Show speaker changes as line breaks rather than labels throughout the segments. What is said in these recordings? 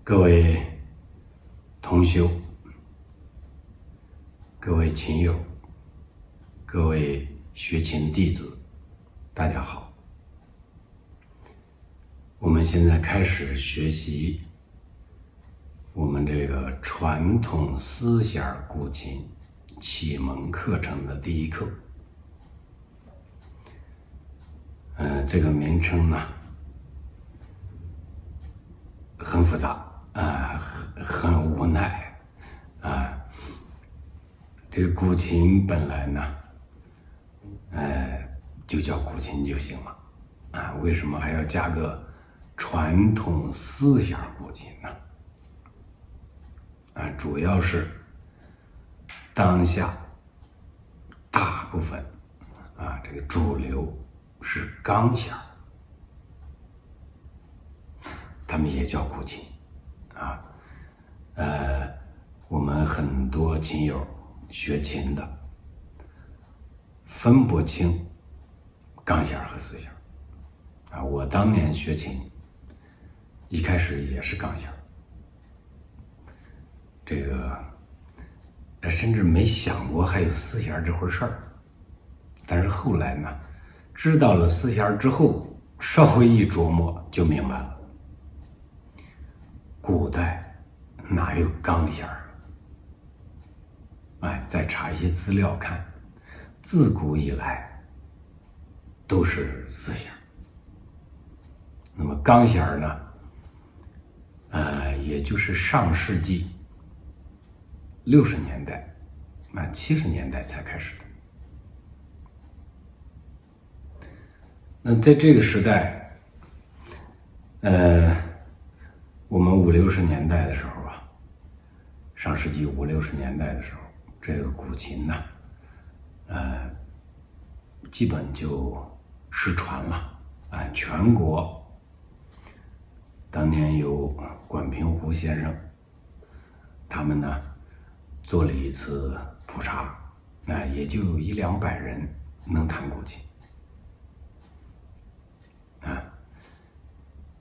各位同修，各位琴友，各位学琴弟子，大家好。我们现在开始学习我们这个传统丝弦古琴启蒙课程的第一课。这个名称呢很复杂很无奈这个古琴本来呢就叫古琴就行了为什么还要加个传统丝弦古琴呢？主要是当下大部分这个主流是钢弦，他们也叫古琴我们很多琴友学琴的分不清钢弦和丝弦我当年学琴一开始也是钢弦，这个甚至没想过还有丝弦这回事儿。但是后来呢，知道了丝弦之后，稍微一琢磨就明白了。古代哪有钢弦再查一些资料看，自古以来都是丝弦。那么钢弦呢，也就是上世纪60年代70年代才开始的。那在这个时代我们50、60年代的时候上世纪50、60年代的时候，这个古琴呢基本就失传了全国当年有管平湖先生他们呢做了一次普查也就有100-200人能弹古琴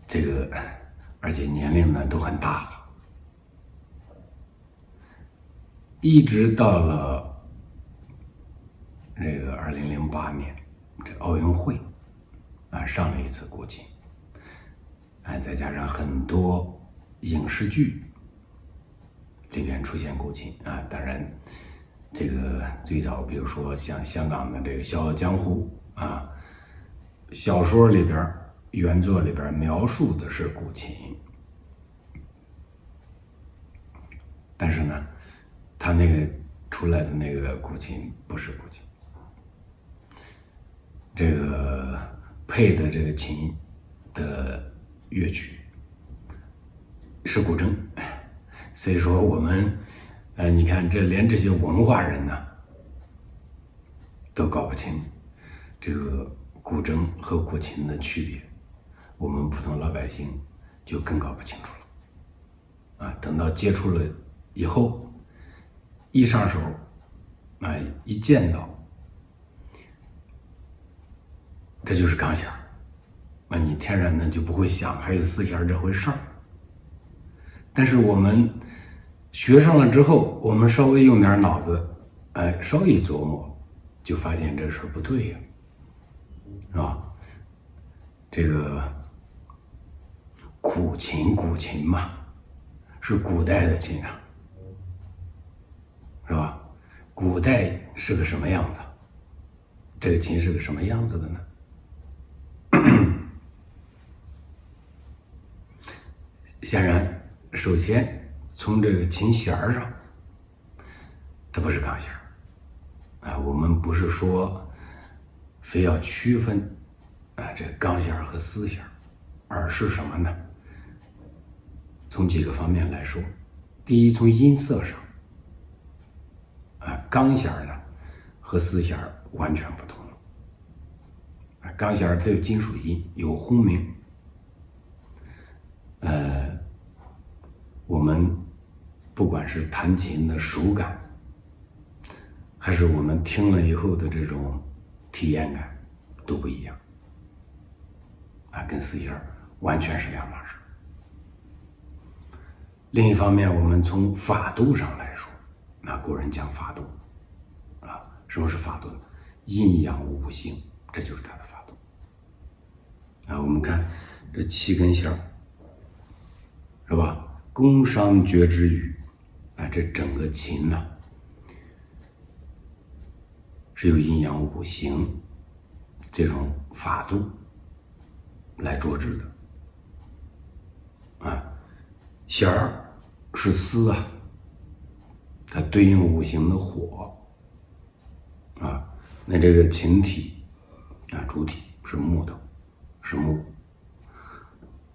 这个而且年龄呢都很大了。一直到了这个2008年这奥运会上了一次古琴再加上很多影视剧里边出现古琴当然这个最早比如说像香港的这个《笑傲江湖》小说里边原作里边描述的是古琴，但是呢他那个出来的那个古琴不是古琴，这个配的这个琴的乐曲是古筝，所以说我们你看连这些文化人呢都搞不清这个古筝和古琴的区别，我们普通老百姓就更搞不清楚了等到接触了以后，一上手一见到它就是钢弦你天然的就不会想还有丝弦这回事儿。但是我们学上了之后，我们稍微用点脑子稍微一琢磨，就发现这事儿不对呀是吧？这个古琴嘛是古代的琴是吧？古代是个什么样子？这个琴是个什么样子的呢？显然首先从这个琴弦上它不是钢弦我们不是说非要区分这个钢弦和丝弦，而是什么呢？从几个方面来说，第一，从音色上钢弦呢和丝弦完全不同钢弦它有金属音，有轰鸣我们不管是弹琴的手感，还是我们听了以后的这种体验感都不一样跟丝弦完全是两码事。另一方面，我们从法度上来说，那古人讲法度啊，什么是法度呢？阴阳五行，这就是它的法度啊。我们看这7根弦是吧？宫商角徵羽啊，这整个琴呢，是由阴阳五行这种法度来着制的啊。弦儿是丝啊，它对应五行的火啊。那这个琴体啊，主体是木头，是木。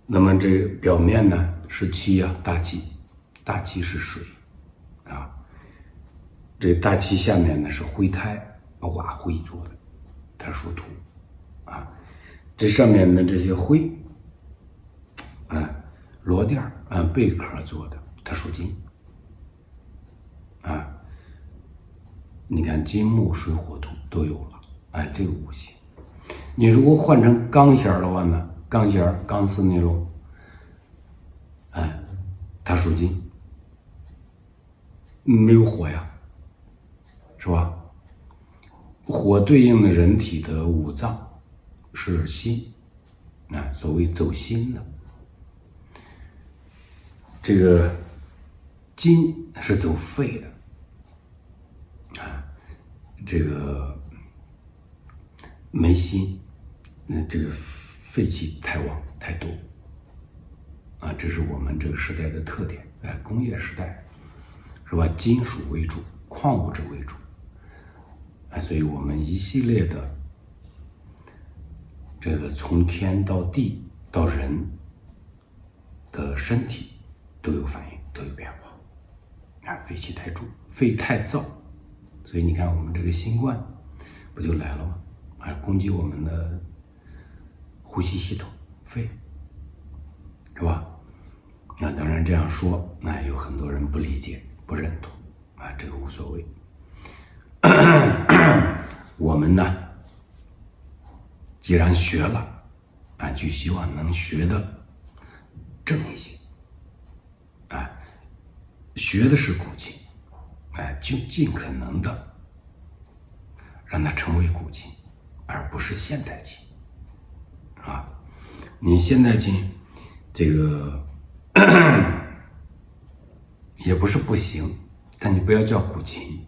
那么这个表面呢是气啊，大气，大气是水啊。这大气下面呢是灰胎，瓦灰做的，它属土啊。这上面的这些灰啊，螺垫贝壳做的，它属金啊。你看金木水火土都有了，这个五行。你如果换成钢弦的话呢，钢弦钢丝那种，它属金，没有火呀，是吧？火对应的人体的五脏是心所谓走心的。这个金是走肺的这个没心，这个肺气太旺太多这是我们这个时代的特点。工业时代是吧？金属为主，矿物质为主所以我们一系列的这个从天到地到人的身体都有反应，都有变化肺气太重，肺太燥，所以你看我们这个新冠不就来了吗？攻击我们的呼吸系统，肺，是吧？当然这样说，有很多人不理解、不认同这个无所谓。我们呢，既然学了就希望能学的正一些学的是古琴就尽可能的让它成为古琴，而不是现代琴你现代琴这个也不是不行，但你不要叫古琴，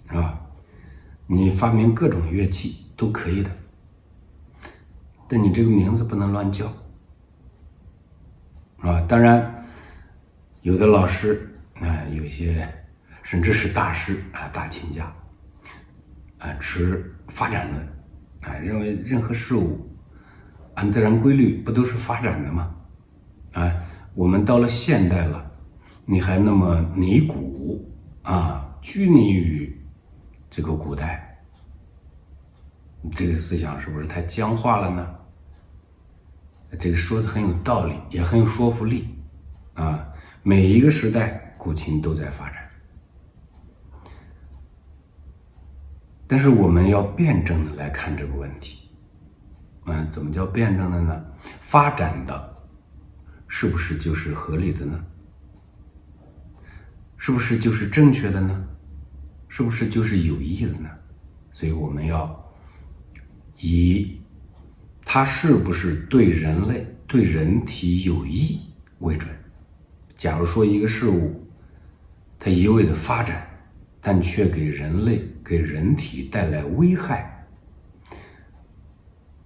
是吧？你发明各种乐器都可以的，但你这个名字不能乱叫，是吧？当然，有的老师有些甚至是大师大琴家持发展论认为任何事物按自然规律不都是发展的吗？我们到了现代了，你还那么泥古拘泥于这个古代，这个思想是不是太僵化了呢？这个说的很有道理，也很有说服力每一个时代古琴都在发展，但是我们要辩证的来看这个问题怎么叫辩证的呢？发展的是不是就是合理的呢？是不是就是正确的呢？是不是就是有益的呢？所以我们要以它是不是对人类、对人体有益为准。假如说一个事物它一味的发展，但却给人类、给人体带来危害，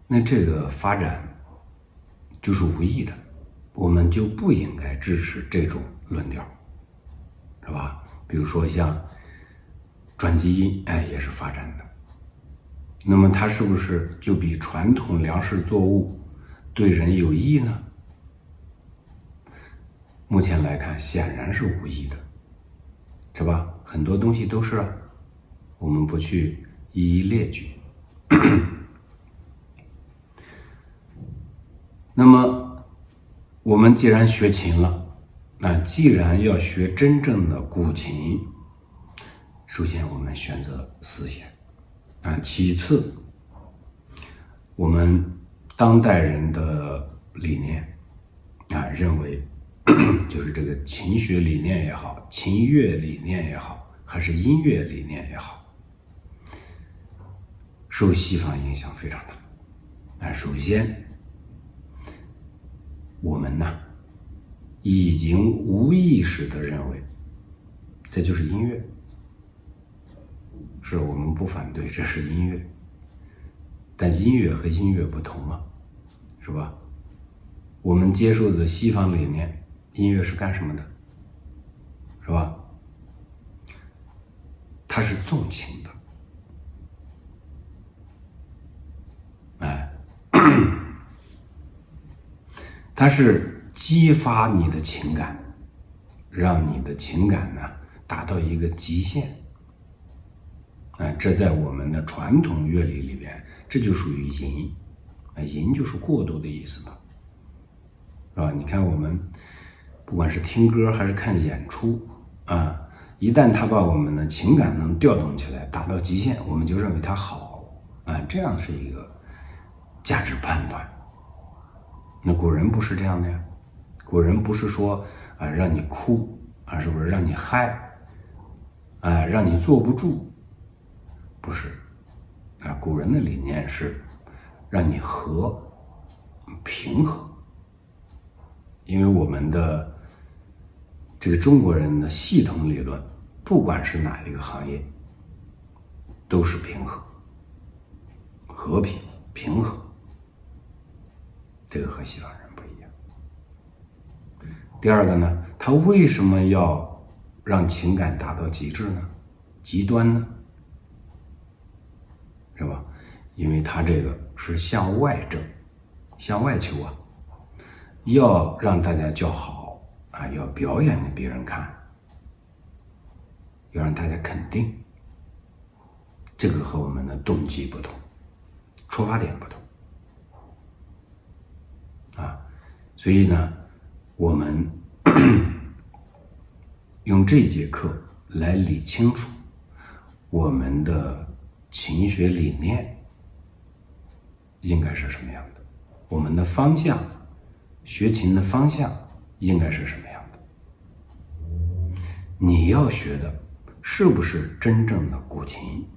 那这个发展就是无益的，我们就不应该支持这种论调，是吧？比如说像转基因也是发展的，那么它是不是就比传统粮食作物对人有益呢？目前来看显然是无益的，是吧？很多东西都是我们不去一一列举那么我们既然学琴了既然要学真正的古琴，首先我们选择四弦其次我们当代人的理念认为就是这个琴学理念也好，琴乐理念也好，还是音乐理念也好，受西方影响非常大。首先，我们呢已经无意识地认为，这就是音乐。是我们不反对，这是音乐，但音乐和音乐不同啊，是吧？我们接受的西方理念，音乐是干什么的？是吧？它是纵情的，它是激发你的情感，让你的情感呢达到一个极限。这在我们的传统乐理里边，这就属于淫。淫就是过度的意思嘛，是吧？你看我们不管是听歌还是看演出啊，一旦他把我们的情感能调动起来，达到极限，我们就认为它好啊，这样是一个价值判断。那古人不是这样的呀，古人不是说让你哭啊，是不是让你嗨啊，让你坐不住？不是古人的理念是让你平和。因为我们的这个中国人的系统理论，不管是哪一个行业，都是平和、和平、平和。这个和西方人不一样。第二个呢，他为什么要让情感达到极致呢？极端呢？是吧？因为他这个是向外争，向外求啊，要让大家叫好啊，要表演给别人看，要让大家肯定。这个和我们的动机不同，出发点不同所以呢，我们用这节课来理清楚我们的琴学理念应该是什么样的，我们的方向，学琴的方向应该是什么样的。你要学的是不是真正的古琴？